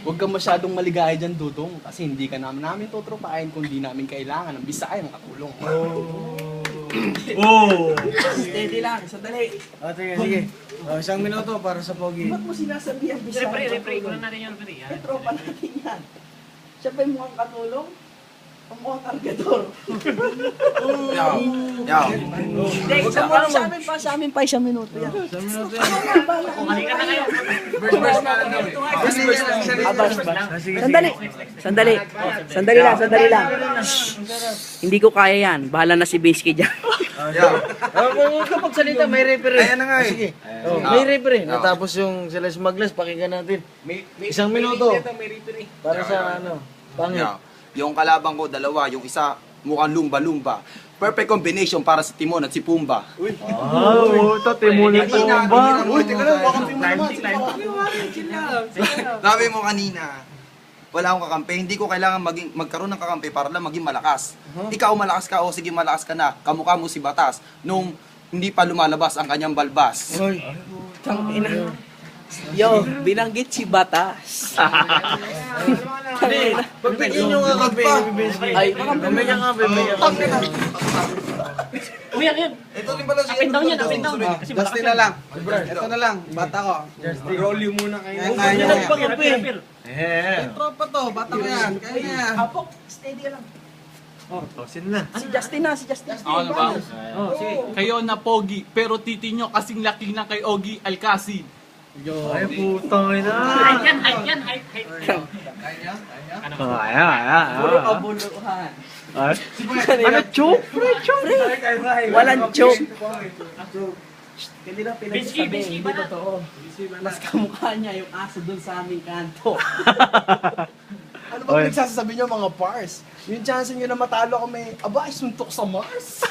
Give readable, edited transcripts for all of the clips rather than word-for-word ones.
Huwag kang masyadong maligaya dyan, Dudong. Kasi hindi ka namin tutropahin kung di namin kailangan ng Bisaya ng katulong. Oh! Steady lang, sandali. O, sige. O, 1 minuto para sa pogi. Ba't mo sinasabi ang Bisaya? Repre, ko na natin yun, pre. Eh, tropa natin yan. Siya pa yung mukhang katulong? Ang mukhang kargador. Hindi, sa amin pa 1 minuto yan. 1 minuto yan. Kumali ka na kayo. Sandali lang. Hindi ko kaya yan. Bahala na si Bisky dyan. Huwag ka magsalita, may referee. Ayan na nga eh. Sige. May referee. Natapos yung sila Smugglers, pakinggan natin. 1 minuto. Para sa ano, pangit. Yung kalabang ko, dalawa. Yung isa, mukhang lumba-lumba. Perfect combination para si Timon at si Pumba. Timon at Pumba. Uy, teka lang, kakampi mo naman. Sabi mo kanina, wala akong kakampi. Hindi ko kailangan magkaroon ng kakampi para lang maging malakas. Ikaw malakas ka, o sige malakas ka na. Kamukha mo si Batas. Nung hindi pa lumalabas ang kanyang balbas. Tangina. Yo, binanggit si Batas. Pagbigyan nyo nga kape. Ay, Bibigyan nga, bibigyan nga. Uy, yan. Ito rin pala si Up and down yan, up and down. Kasi malakas Justin na lang. Ito na lang. Bata ko. Roll you muna kayo. Kaya niya. yan. Tropa to. Bata ko yan. Kaya niya. Apo, steady ka lang. Tosin na. Si Justin na, si Justin. Ako na ba? Kayo na pogi, pero titi nyo kasing laki na kay Ogie Alcacid. Ay, putang ina. Height yan. Puro kabuluhan. Ano, choke? walang joke. Hindi lang Bisky pinagsasabi, hindi pala. totoo. Mas kamukha niya yung aso dun sa aming kanto. Ano ba pinagsasabi niyo mga pars? Yung chance niyo na matalo kami, aba, isuntok sa Mars.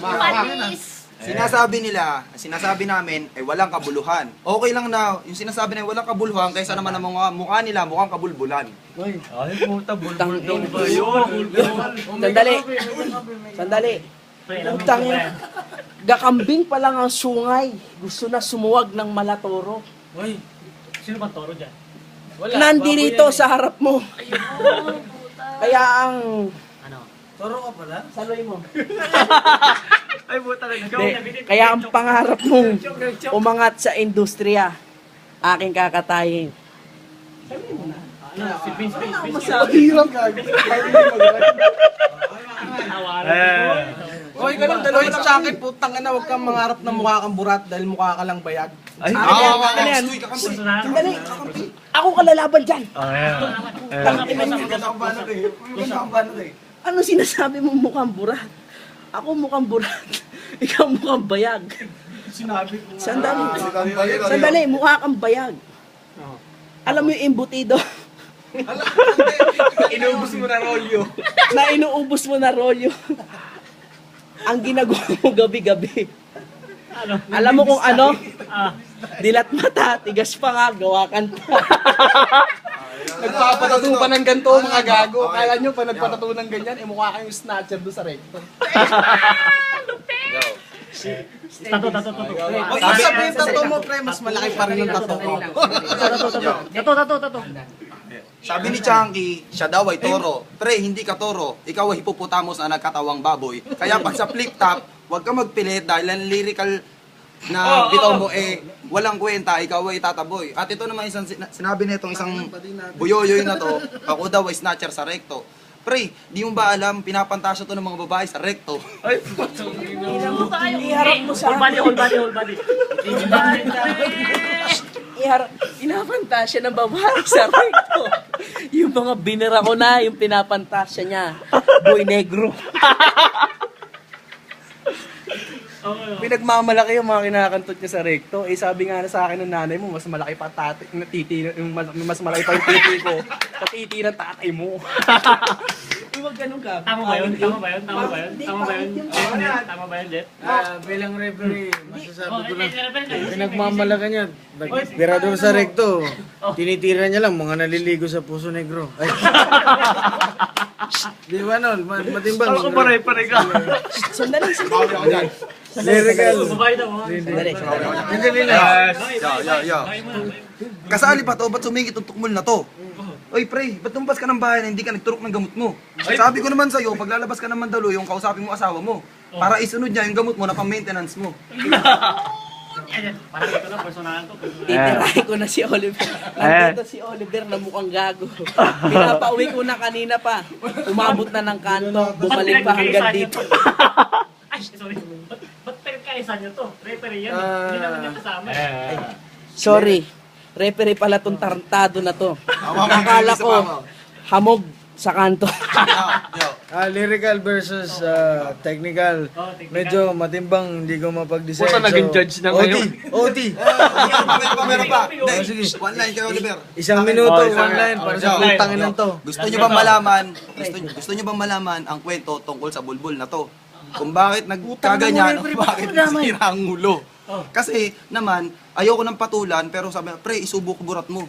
Panis! Sinasabi namin ay walang kabuluhan. Okay lang na yung sinasabi na walang kabuluhan kaysa naman ang mga mukha nila mukhang kabulbulan. Ay, puta, bulbul daw Tangina. ba yun? Sandali. Utang yun. Gakambing pa lang ang sungay. Gusto na sumuwag ng malatoro. Sino bang toro dyan? Nandito sa harap mo. Kaya ang... Ano? Toro ka pala? Saloy mo. Ay, puta, Hindi. Kaya ang pangarap mong umangat sa industriya, aking kakatayin. Si Vince. Mahirap ka. Hoy, ka lang dalawa sa akin. Putang ina. Huwag kang mangarap na mukha kang burat dahil mukha ka lang bayag. Ay, Sandali. Ako kalalaban dyan. Ano sinasabi mo mukhang burat? Ako mukhang burat. Ikaw mukhang bayag. Sinabi ko. Sandali, mukha kang bayag. Alam mo yung embutido Inuubos mo na rolyo. na inuubos mo na rolyo. Ang ginagawa mo gabi-gabi. Alam mo kung ano? Dilat mata, tigas pa nga, gawa kanta. Nagpapatato pa ng ganito mga gago. Kala nyo pa nagpatato ng ganyan, eh mukha kayong snatcher doon sa recto. Tato. Huwag mo sabihin tato mo, pre. Mas malaki pa rin yung tato ko. Tato. Sabi ni Chunky, siya daw ay toro. Pre, hindi ka toro. Ikaw ay hippopotamus na nagkatawang baboy. Kaya pag sa flip top, huwag ka magpilit dahil ang lyrical na bitaw mo walang kwenta, ikaw ay tataboy. At ito naman isang sinabi nitong isang buyoyoy na to, ako daw ay snatcher sa recto. Pre, di mo ba alam, pinapantasya to ng mga babae sa recto. Iharap mo sa Whole body. pinapantasya ng babae sa recto. Yung mga binira ko na, yung pinapantasya niya. Boy negro. Pinagmamalaki yung mga kinakantot niya sa recto. Eh sabi nga na sa akin ng nanay mo, mas malaki pa mas malaki pa yung titi ko sa titi ng tatay mo. Huwag ganun ka. Tama ba yun, Jet? Bilang referee, masasabi ko lang. Pinagmamalaki niya. Birador sa recto. Tinitira niya lang mga naliligo sa puso negro. Ay. Di ba, Nol? Matimbang. Ako pare ka. Sandali. Lyrical. Babae daw. Sandali. Hindi na. Yo. Kasali pa to, ba't sumingit ang tukmol na to? Oy pre, ba't lumabas ka ng bahay na hindi ka nagturok ng gamot mo? Sabi ko naman sa'yo, pag lalabas ka ng Mandalo, yung kausapin mo asawa mo. Para isunod niya yung gamot mo na pang-maintenance mo. Parang ito na, personalan to. Titirahin ko na si Oliver. Nandito si Oliver na mukhang gago. Pinapauwi ko na kanina pa. Umabot na ng kanto. Bumalik pa hanggang dito. Ay, sorry. Ba't pinagkaisa nyo to? Referee yan. Hindi naman yung kasama. Sorry. Referee pala tong tarantado na to. Akala ko hamog sa kanto. Lyrical versus technical. Medyo matimbang, hindi ko mapag-decide. Puta, naging judge na ngayon. OT. Meron pa. Hindi, sige. one line kayo, Oliver. Isang minuto, isang one line, para sa line. putangin lang to. Gusto nyo bang malaman, gusto nyo bang malaman ang kwento tungkol sa bulbul na to? Kung bakit nagkaganyan, o bakit nasira ang ulo. Kasi naman, ayoko ng patulan, pero sabi, pre, isubo ko burat mo.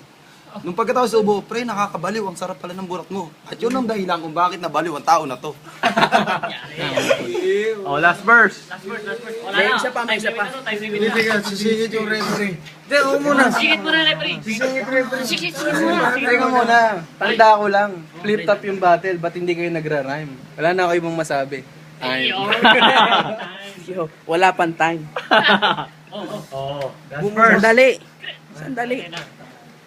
Nung pagkatapos subo, pre, nakakabaliw, ang sarap pala ng burat mo. At yun ang dahilan kung bakit nabaliw ang tao na to. Oh, last verse. Last word. Wala May na. isa pa, may isa pa. Time limit na. Lyrical, sisingit yung referee. Hindi, ako muna. Sigit mo na, referee. Sisingit referee. Sigit mo na. Teka muna, tanda ko lang. Flip top yung battle, ba't hindi kayo nagra-rhyme? Wala na ako ibang masabi. Ay, Yo, wala pang time. Oh, last verse. Sandali.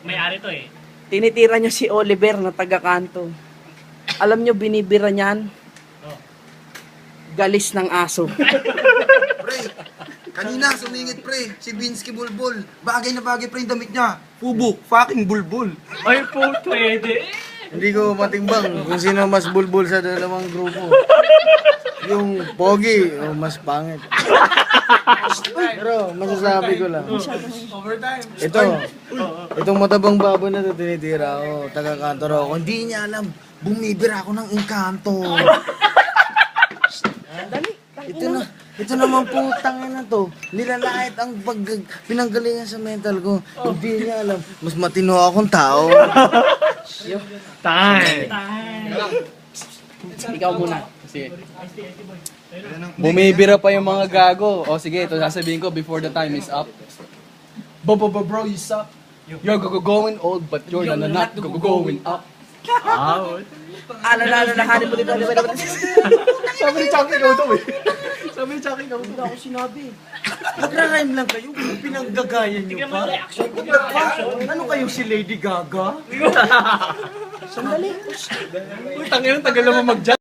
May-ari to eh. Tinitira niyo si Oliver na taga-kanto. Alam niyo, binibira niyan. Galis ng aso. Pre, kanina sumingit pre, si Binsky Bulbul. Bagay na bagay pre yung damit niya. Fubu, fucking bulbul. Ay, puta. Pwede. Hindi ko matimbang kung sino mas bulbul sa dalawang grupo. Yung pogi o mas pangit. Pero masasabi ko lang. Itong matabang babo na ito tinitira ako, taga-kanto raw ako. Hindi niya alam, bumibira ako ng engkanto. Ito naman putang na to. Nilalait ang pinanggalingan sa mental ko. Hindi niya alam, mas matino akong tao. Time. Ikaw muna. Sige. Bumibira pa yung mga gago. O sige, ito sasabihin ko before the time is up. Bro, you suck. You're going old, but you're not going up. Alalahanin mo dito. Sabi ni Chucky, ikaw daw eh. Sabi ni Chucky, ikaw daw. Ako sinabi. Magra-rhyme lang kayo kung pinanggagayan niyo pa. Ano kayo si Lady Gaga? Sandali. Tangin, tagal naman mag-judge.